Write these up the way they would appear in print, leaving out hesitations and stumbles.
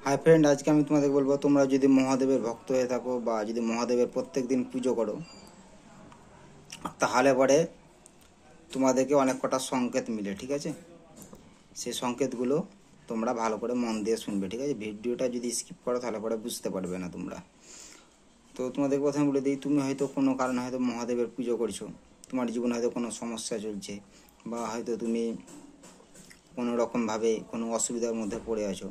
Hi friend, আজকে আমি তোমাদের বলবো তোমরা যদি মহাদেবের ভক্ত হয়ে থাকো বা যদি মহাদেবের প্রত্যেক দিন পুজো করো, তাহলে পরে তোমাদেরকে অনেক কটা সংকেত মিলে। ঠিক আছে, সেই সংকেতগুলো তোমরা ভালো করে মন দিয়ে শুনবে। ঠিক আছে, ভিডিওটা যদি স্কিপ করো তাহলে পরে বুঝতে পারবে না তোমরা। তো তোমাদের প্রথমে বলে দিই, তুমি হয়তো কোনো কারণে হয়তো মহাদেবের পুজো করছো, তোমার জীবনে হয়তো কোনো সমস্যা চলছে, বা হয়তো তুমি কোনো রকমভাবে কোনো অসুবিধার মধ্যে পড়ে আছো,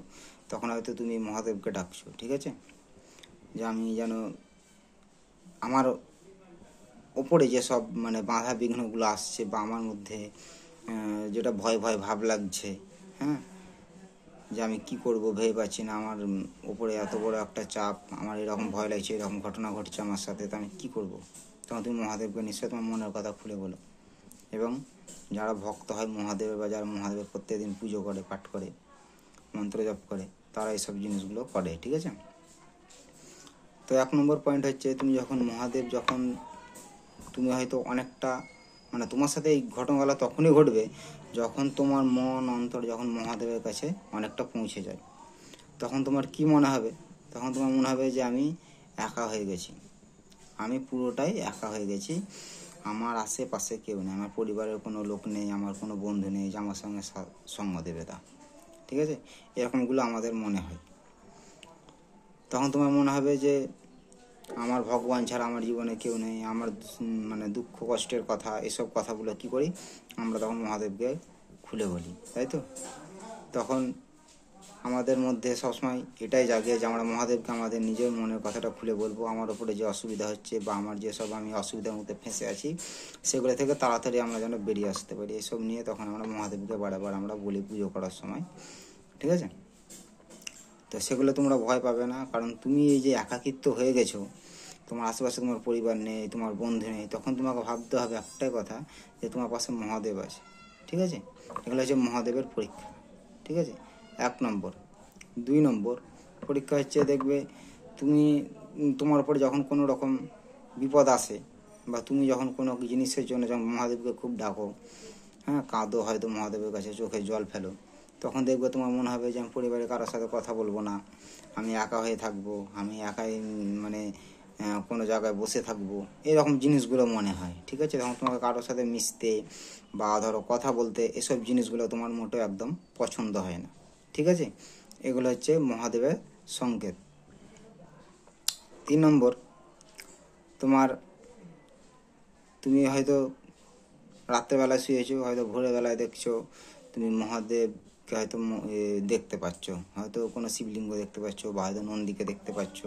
তখন হয়তো তুমি মহাদেবকে ডাকছো। ঠিক আছে, যে আমি যেন আমার ওপরে যেসব বাধা বিঘ্নগুলো আসছে, বা আমার মধ্যে যেটা ভয় ভয় ভাব লাগছে, হ্যাঁ, যে আমি কি করব ভেবে পাচ্ছি না, আমার ওপরে এত বড় একটা চাপ, আমার এরকম ভয় লাগছে, এরকম ঘটনা ঘটছে আমার সাথে, তো আমি কী করবো? তখন তুমি মহাদেবকে নিশ্চয়ই তোমার মনের কথা খুলে বলো। এবং যারা ভক্ত হয় মহাদেবের, বা যারা মহাদেবের প্রত্যেকদিন পুজো করে, পাঠ করে, মন্ত্র জপ করে, তারা এইসব জিনিসগুলো করে। ঠিক আছে, তো 1 নম্বর পয়েন্ট হচ্ছে, তুমি যখন মহাদেব, যখন তুমি হয়তো অনেকটা তোমার সাথে এই ঘটনাগুলো তখনই ঘটবে যখন তোমার মন অন্তর যখন মহাদেবের কাছে অনেকটা পৌঁছে যায়। তখন তোমার কি মনে হবে? তখন তোমার মনে হবে যে আমি একা হয়ে গেছি, আমি পুরোটাই একা হয়ে গেছি, আমার আশেপাশে কেউ নেই, আমার পরিবারের কোনো লোক নেই, আমার কোনো বন্ধু নেই যে আমার সঙ্গে সঙ্গ দেবে তা। ঠিক আছে, এরকমগুলো আমাদের মনে হয়। তখন তোমার মনে হবে যে আমার ভগবান ছাড়া আমার জীবনে কেউ নেই, আমার দুঃখ কষ্টের কথা, এসব কথাগুলো কি করি আমরা তখন মহাদেবকে খুলে বলি, তাই তো? তখন আমাদের মধ্যে সবসময় এটাই জাগে যে আমরা মহাদেবকে আমাদের নিজের মনের কথাটা খুলে বলবো, আমার ওপরে যে অসুবিধা হচ্ছে, বা আমার যেসব আমি অসুবিধার মধ্যে ফেঁসে আছি, সেগুলো থেকে তাড়াতাড়ি আমরা যেন বেরিয়ে আসতে পারি। এসব নিয়ে তখন আমরা মহাদেবকে বারবার আমরা বলি পুজো করার সময়। ঠিক আছে, তো সেগুলো তোমরা ভয় পাবে না, কারণ তুমি এই যে একাকিত্ব হয়ে গেছো, তোমার আশেপাশে তোমার পরিবার নেই, তোমার বন্ধু নেই, তখন তোমাকে ভাবতে হবে একটাই কথা, যে তোমার পাশে মহাদেব আছে। ঠিক আছে, এগুলো হচ্ছে মহাদেবের পরীক্ষা। ঠিক আছে, 1 নম্বর। 2 নম্বর পরীক্ষা হচ্ছে, দেখবে তুমি তোমার উপরে যখন কোনো রকম বিপদ আসে, বা তুমি যখন কোনো জিনিসের জন্য যখন মহাদেবকে খুব ডাকো, হ্যাঁ, কাঁদো হয়তো মহাদেবের কাছে, চোখে জল ফেলো, তখন দেখবে তোমার মনে হবে যে আমি পরিবারের কারোর সাথে কথা বলবো না, আমি একা হয়ে থাকবো, আমি একাই কোনো জায়গায় বসে থাকবো, এরকম জিনিসগুলো মনে হয়। ঠিক আছে, তখন তোমাকে কারোর সাথে মিশতে বা ধরো কথা বলতে, এসব জিনিসগুলো তোমার মোটেও একদম পছন্দ হয় না। ঠিক আছে, এগুলো হচ্ছে মহাদেবের সংকেত। 3 নম্বর, তুমি হয়তো রাত্রেবেলায় শুয়েছো, হয়তো ভোরবেলায় দেখছো তুমি মহাদেবকে হয়তো দেখতে পাচ্ছ, হয়তো কোনো শিবলিঙ্গ দেখতে পাচ্ছ, বা হয়তো নন্দীকে দেখতে পাচ্ছ,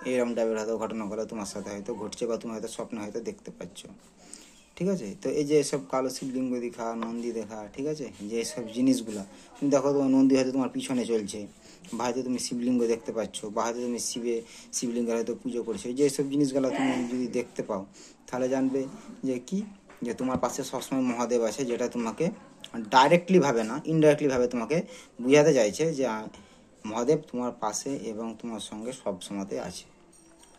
এইরকম টাইপের হয়তো ঘটনাগুলো তোমার সাথে হয়তো ঘটছে, বা তুমি হয়তো স্বপ্নে হয়তো দেখতে পাচ্ছ। ঠিক আছে, তো এই যে এসব কালো শিবলিঙ্গ দেখা, নন্দী দেখা, ঠিক আছে, যে এসব জিনিসগুলো তুমি দেখো, তোমার নন্দী হয়তো তোমার পিছনে চলছে, বা হয়তো তুমি শিবলিঙ্গ দেখতে পাচ্ছ, বা হয়তো তুমি শিবলিঙ্গের হয়তো পুজো করছো, যে এসব জিনিসগুলো তুমি যদি দেখতে পাও, তাহলে জানবে যে কি, যে তোমার পাশে সবসময় মহাদেব আছে, যেটা তোমাকে ডাইরেক্টলি ভাবে না, ইনডাইরেক্টলি ভাবে তোমাকে বুঝাতে চাইছে যে মহাদেব তোমার পাশে এবং তোমার সঙ্গে সব সময়তে আছে।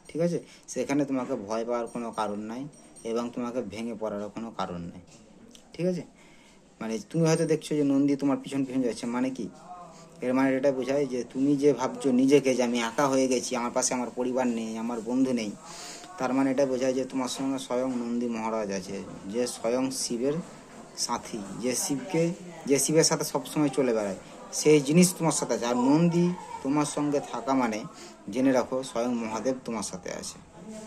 ঠিক আছে, সেখানে তোমাকে ভয় পাওয়ার কোনো কারণ নাই, এবং তোমাকে ভেঙে পড়ারও কোনো কারণ নেই। ঠিক আছে, তুমি হয়তো দেখছো যে নন্দী তোমার পিছন পিছন যাচ্ছে, মানে কি? এর এটা বোঝায় যে তুমি যে ভাবছো নিজেকে যে আমি একা হয়ে গেছি, আমার পাশে আমার পরিবার নেই, আমার বন্ধু নেই, তার এটা বোঝায় যে তোমার সঙ্গে স্বয়ং নন্দী মহারাজ আছে, যে স্বয়ং শিবের সাথী, যে শিবের সাথে সবসময় চলে বেড়ায়, সেই জিনিস তোমার সাথে আছে। আর নন্দী তোমার সঙ্গে থাকা জেনে রাখো স্বয়ং মহাদেব তোমার সাথে আছে।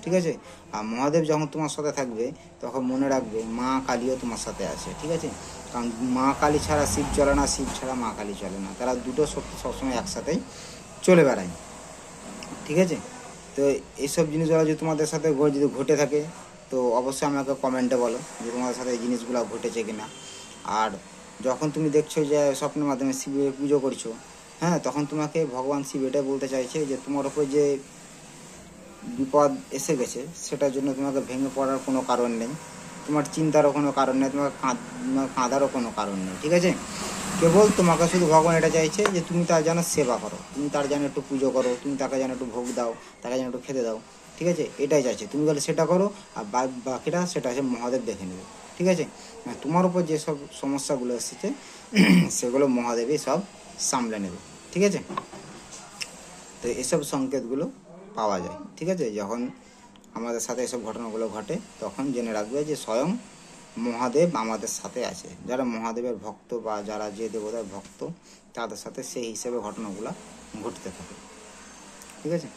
ঠিক আছে, আর মহাদেব যখন তোমার সাথে থাকবে, তখন মনে রাখবে মা কালীও তোমার সাথে আছে। ঠিক আছে, কারণ মা কালী ছাড়া শিব চলে না, শিব ছাড়া মা কালী চলে না, তারা দুটো শক্তি সবসময় একসাথেই চলে বেড়ায়। ঠিক আছে, তো এইসব জিনিসগুলো যদি তোমাদের সাথে যদি ঘটে থাকে, তো অবশ্যই আমাকে কমেন্টে বলো যে তোমাদের সাথে এই জিনিসগুলো ঘটেছে কিনা। আর যখন তুমি দেখছো যে স্বপ্নের মাধ্যমে শিবের পুজো করছো, হ্যাঁ, তখন তোমাকে ভগবান শিব এটাই বলতে চাইছে যে তোমার ওপর যে বিপদ এসে গেছে, সেটার জন্য তোমাকে ভেঙে পড়ার কোনো কারণ নেই, তোমার চিন্তারও কোনো কারণ নেই, তোমাকে কাঁদারও কোনো কারণ নেই। ঠিক আছে, কেবল তোমাকে শুধু ভগবান এটা চাইছে যে তুমি তার যেন সেবা করো, তুমি তার যেন একটু পুজো করো, তুমি তাকে যেন একটু ভোগ দাও, তাকে যেন একটু খেতে দাও। ঠিক আছে, এটাই চাইছে, তুমি বলে সেটা করো, আর বাকিটা সেটা আছে মহাদেব দেখে নেবে। ঠিক আছে, তোমার উপর যেসব সমস্যাগুলো এসেছে সেগুলো মহাদেবই সব সামলে নেবে। ঠিক আছে, তো এসব সংকেতগুলো পাওয়া যায়, ঠিক আছে। যখন আমাদের সাথে এসব ঘটনাগুলো ঘটে তখন জেনে রাখবে যে স্বয়ং মহাদেব আমাদের সাথে আছে। যারা মহাদেবের ভক্ত বা যারা যে দেবতার ভক্ত তাদের সাথে সেই হিসেবে ঘটনাগুলো ঘটতে থাকে, ঠিক আছে।